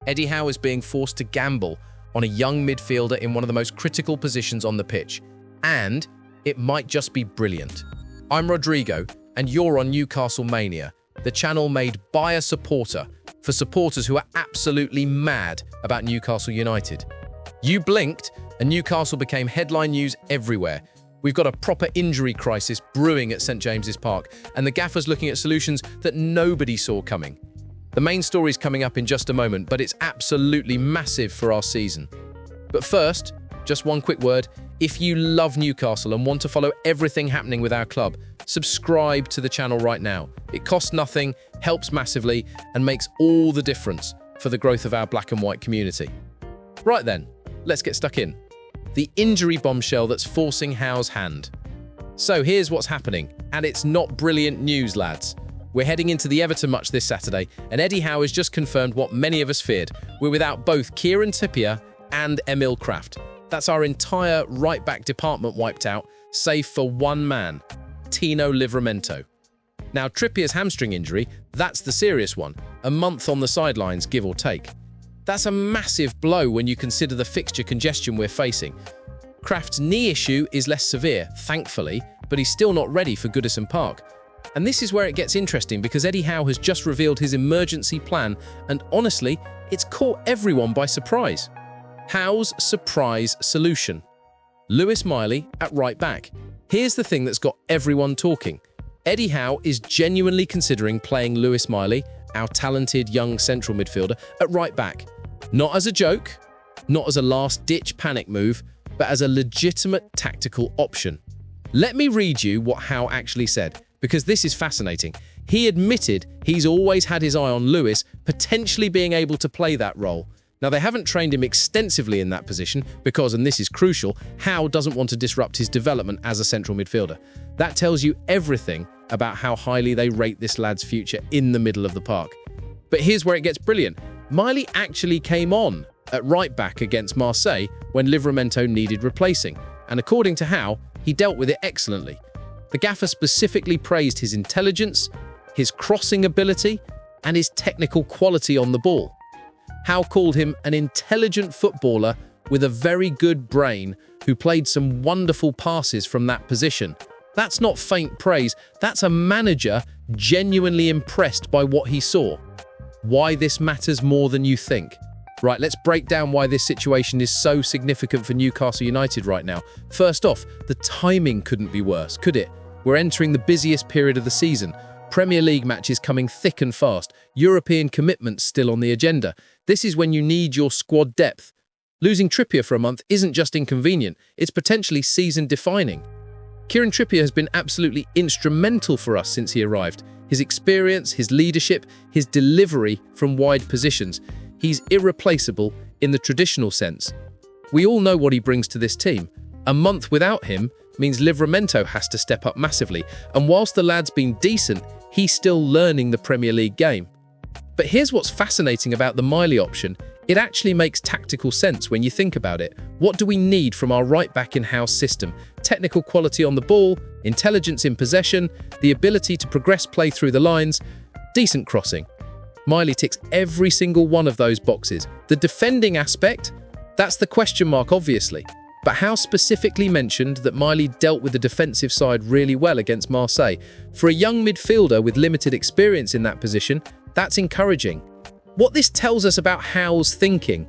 Eddie Howe is being forced to gamble on a young midfielder in one of the most critical positions on the pitch, and it might just be brilliant. I'm Rodrigo, and you're on Newcastle Mania, the channel made by a supporter for supporters who are absolutely mad about Newcastle United. You blinked, and Newcastle became headline news everywhere. We've got a proper injury crisis brewing at St James's Park, and the gaffer's looking at solutions that nobody saw coming. The main story's coming up in just a moment, but it's absolutely massive for our season. But first, just one quick word. If you love Newcastle and want to follow everything happening with our club, subscribe to the channel right now. It costs nothing, helps massively, and makes all the difference for the growth of our black and white community. Right then, let's get stuck in. The injury bombshell that's forcing Howe's hand. So here's what's happening, and it's not brilliant news, lads. We're heading into the Everton match this Saturday, and Eddie Howe has just confirmed what many of us feared. We're without both Kieran Trippier and Emil Kraft. That's our entire right-back department wiped out, save for one man, Tino Livramento. Now, Trippier's hamstring injury, that's the serious one. A month on the sidelines, give or take. That's a massive blow when you consider the fixture congestion we're facing. Kraft's knee issue is less severe, thankfully, but he's still not ready for Goodison Park. And this is where it gets interesting because Eddie Howe has just revealed his emergency plan, and honestly, it's caught everyone by surprise. Howe's surprise solution. Lewis Miley at right back. Here's the thing that's got everyone talking. Eddie Howe is genuinely considering playing Lewis Miley, our talented young central midfielder, at right back. Not as a joke, not as a last-ditch panic move, but as a legitimate tactical option. Let me read you what Howe actually said, because this is fascinating. He admitted he's always had his eye on Lewis potentially being able to play that role. Now, they haven't trained him extensively in that position because, and this is crucial, Howe doesn't want to disrupt his development as a central midfielder. That tells you everything about how highly they rate this lad's future in the middle of the park. But here's where it gets brilliant. Miley actually came on at right back against Marseille when Livramento needed replacing, and according to Howe, he dealt with it excellently. The gaffer specifically praised his intelligence, his crossing ability, and his technical quality on the ball. Howe called him an intelligent footballer with a very good brain who played some wonderful passes from that position. That's not faint praise, that's a manager genuinely impressed by what he saw. Why this matters more than you think. Right, let's break down why this situation is so significant for Newcastle United right now. First off, the timing couldn't be worse, could it? We're entering the busiest period of the season. Premier League matches coming thick and fast. European commitments still on the agenda. This is when you need your squad depth. Losing Trippier for a month isn't just inconvenient, it's potentially season-defining. Kieran Trippier has been absolutely instrumental for us since he arrived. His experience, his leadership, his delivery from wide positions. He's irreplaceable in the traditional sense. We all know what he brings to this team. A month without him means Livramento has to step up massively, and whilst the lad's been decent, he's still learning the Premier League game. But here's what's fascinating about the Miley option. It actually makes tactical sense when you think about it. What do we need from our right-back in-house system? Technical quality on the ball, intelligence in possession, the ability to progress play through the lines, decent crossing. Miley ticks every single one of those boxes. The defending aspect, that's the question mark, obviously. But Howe specifically mentioned that Miley dealt with the defensive side really well against Marseille. For a young midfielder with limited experience in that position, that's encouraging. What this tells us about Howe's thinking,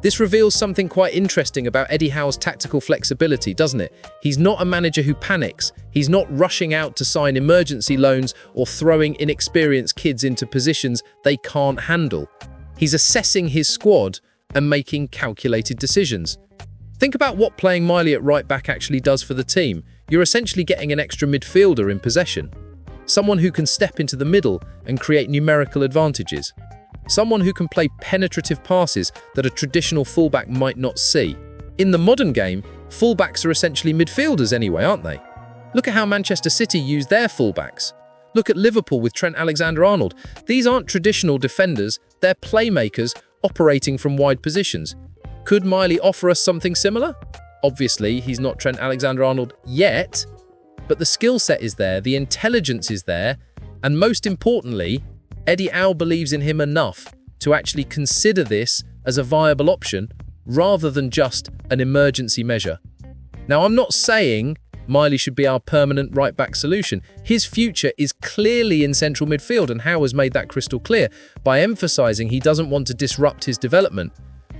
this reveals something quite interesting about Eddie Howe's tactical flexibility, doesn't it? He's not a manager who panics. He's not rushing out to sign emergency loans or throwing inexperienced kids into positions they can't handle. He's assessing his squad and making calculated decisions. Think about what playing Miley at right back actually does for the team. You're essentially getting an extra midfielder in possession. Someone who can step into the middle and create numerical advantages. Someone who can play penetrative passes that a traditional fullback might not see. In the modern game, fullbacks are essentially midfielders anyway, aren't they? Look at how Manchester City use their fullbacks. Look at Liverpool with Trent Alexander-Arnold. These aren't traditional defenders, they're playmakers operating from wide positions. Could Miley offer us something similar? Obviously, he's not Trent Alexander-Arnold yet, but the skill set is there, the intelligence is there, and most importantly, Eddie Howe believes in him enough to actually consider this as a viable option rather than just an emergency measure. Now, I'm not saying Miley should be our permanent right-back solution. His future is clearly in central midfield, and Howe has made that crystal clear by emphasising he doesn't want to disrupt his development.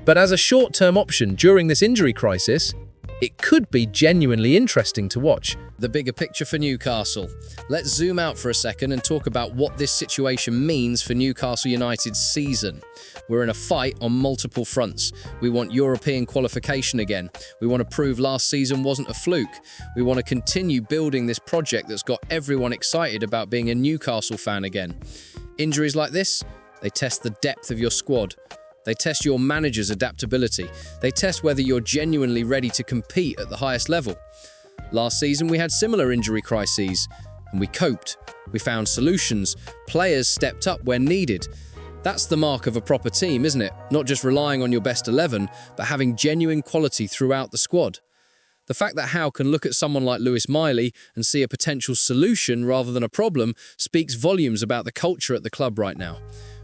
But as a short-term option during this injury crisis, it could be genuinely interesting to watch. The bigger picture for Newcastle. Let's zoom out for a second and talk about what this situation means for Newcastle United's season. We're in a fight on multiple fronts. We want European qualification again. We want to prove last season wasn't a fluke. We want to continue building this project that's got everyone excited about being a Newcastle fan again. Injuries like this, they test the depth of your squad. They test your manager's adaptability. They test whether you're genuinely ready to compete at the highest level. Last season, we had similar injury crises, and we coped. We found solutions. Players stepped up when needed. That's the mark of a proper team, isn't it? Not just relying on your best 11, but having genuine quality throughout the squad. The fact that Howe can look at someone like Lewis Miley and see a potential solution rather than a problem speaks volumes about the culture at the club right now.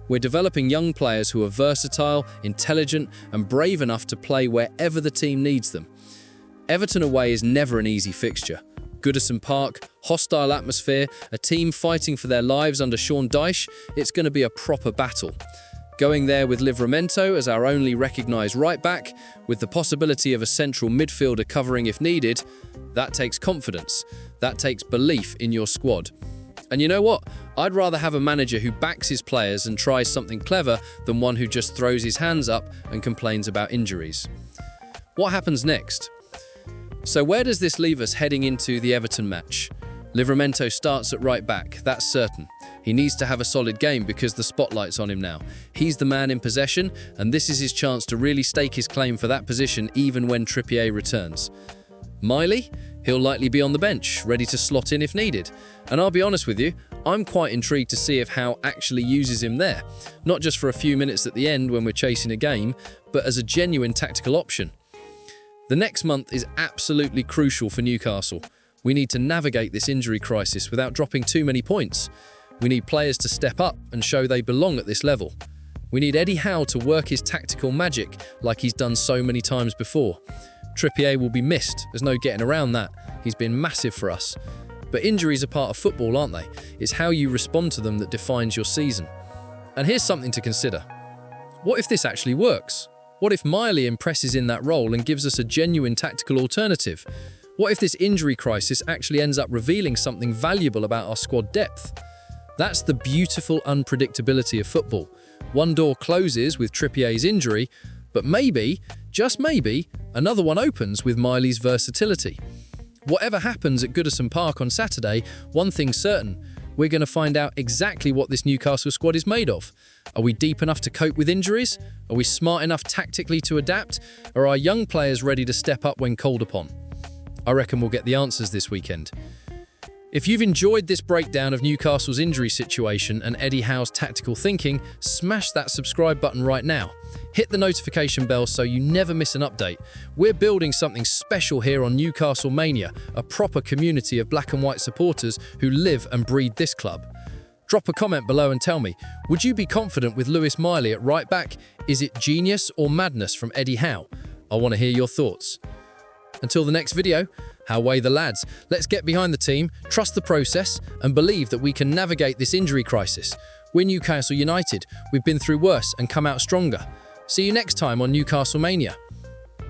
We're developing young players who are versatile, intelligent, and brave enough to play wherever the team needs them. Everton away is never an easy fixture. Goodison Park, hostile atmosphere, a team fighting for their lives under Sean Dyche, it's going to be a proper battle. Going there with Livramento as our only recognised right-back, with the possibility of a central midfielder covering if needed, that takes confidence. That takes belief in your squad. And you know what? I'd rather have a manager who backs his players and tries something clever than one who just throws his hands up and complains about injuries. What happens next? So where does this leave us heading into the Everton match? Livramento starts at right back, that's certain. He needs to have a solid game because the spotlight's on him now. He's the man in possession, and this is his chance to really stake his claim for that position even when Trippier returns. Miley? He'll likely be on the bench, ready to slot in if needed. And I'll be honest with you, I'm quite intrigued to see if Howe actually uses him there. Not just for a few minutes at the end when we're chasing a game, but as a genuine tactical option. The next month is absolutely crucial for Newcastle. We need to navigate this injury crisis without dropping too many points. We need players to step up and show they belong at this level. We need Eddie Howe to work his tactical magic like he's done so many times before. Trippier will be missed, there's no getting around that. He's been massive for us. But injuries are part of football, aren't they? It's how you respond to them that defines your season. And here's something to consider. What if this actually works? What if Miley impresses in that role and gives us a genuine tactical alternative? What if this injury crisis actually ends up revealing something valuable about our squad depth? That's the beautiful unpredictability of football. One door closes with Trippier's injury, but maybe, just maybe, another one opens with Miley's versatility. Whatever happens at Goodison Park on Saturday, one thing's certain, we're going to find out exactly what this Newcastle squad is made of. Are we deep enough to cope with injuries? Are we smart enough tactically to adapt? Or are young players ready to step up when called upon? I reckon we'll get the answers this weekend. If you've enjoyed this breakdown of Newcastle's injury situation and Eddie Howe's tactical thinking, smash that subscribe button right now. Hit the notification bell so you never miss an update. We're building something special here on Newcastle Mania, a proper community of black and white supporters who live and breathe this club. Drop a comment below and tell me, would you be confident with Lewis Miley at right back? Is it genius or madness from Eddie Howe? I want to hear your thoughts. Until the next video, Howe the lads. Let's get behind the team, trust the process, and believe that we can navigate this injury crisis. We're Newcastle United. We've been through worse and come out stronger. See you next time on Newcastle Mania.